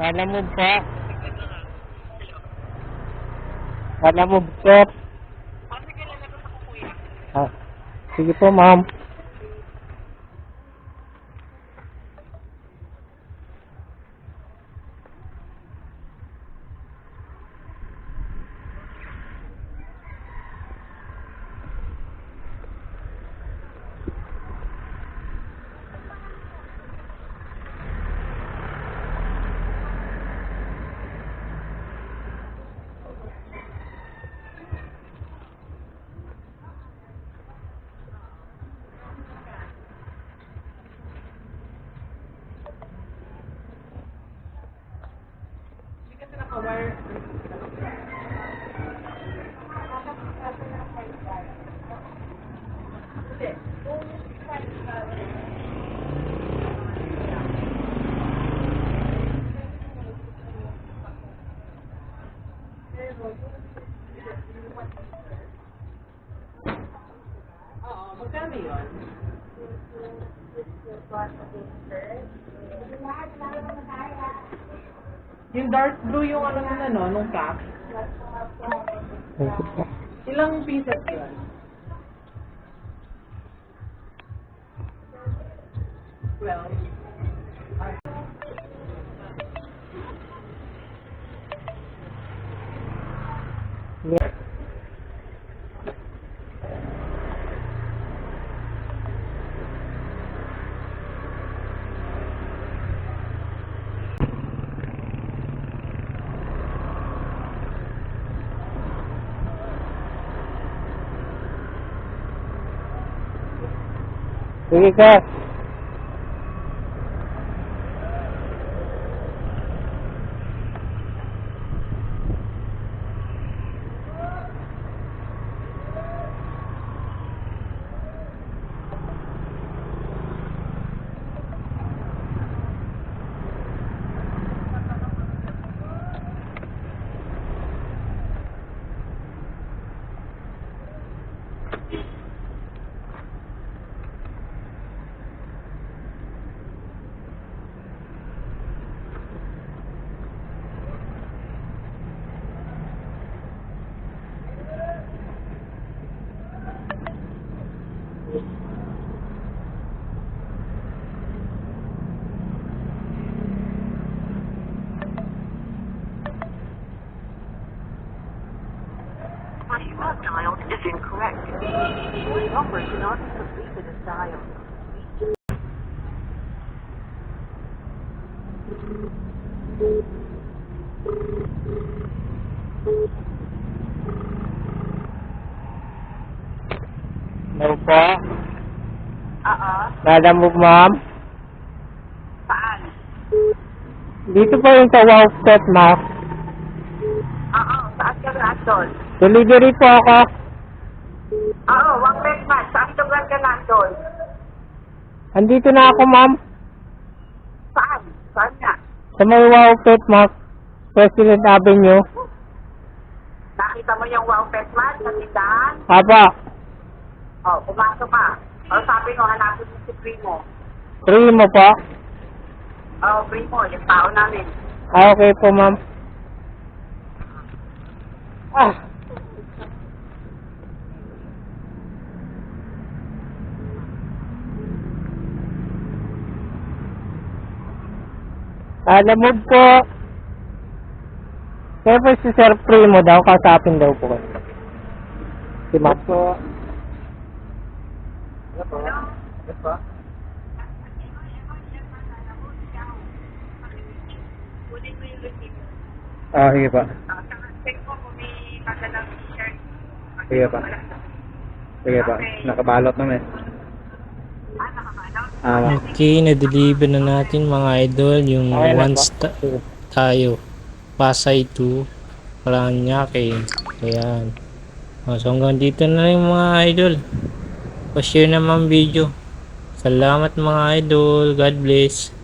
Wala mo po. Wala mo sir. Ah, sige po ma'am. Magkano yun? Yung dark blue yung ano nun ano, nung cap. Ilang pieces yun? Well, Yeah. Sige sir. What you have dialed is incorrect. This number cannot be completed as dialed. Hello po. Oo. Mo ma'am. Saan? Dito po yung sa Wow Pet ma'am. Oo. Saan ka nandun? Delivery po ako. Oo. Wang man. Saan lugar ka nandun? Andito na ako ma'am. Saan? Saan nga? Sa may Wow Pet ma'am. President Avenue. Nakita mo yung Wow Pet Man sa tindahan? Apa. Oh, pumasok ka. O sabi mo, hanapin mo si Primo. Primo po. Oh, Primo, yung tao namin. Ah, okay po ma'am. Ah. Alam mo po. Siyempre si Sir Primo daw, kasapin daw po kayo. Si ma'am po. Kunin mo yung receipt. Ah, sige pa. Check mo kung may kagalang t-shirt. Sige pa. Sige pa. Nakabalot naman. Okay, na-deliver na natin mga idol yung Okay na once tayo Pasay to Paranaque. Ayan. So hanggang dito na lang mga idol. Pa-share naman video. Salamat mga idol. God bless.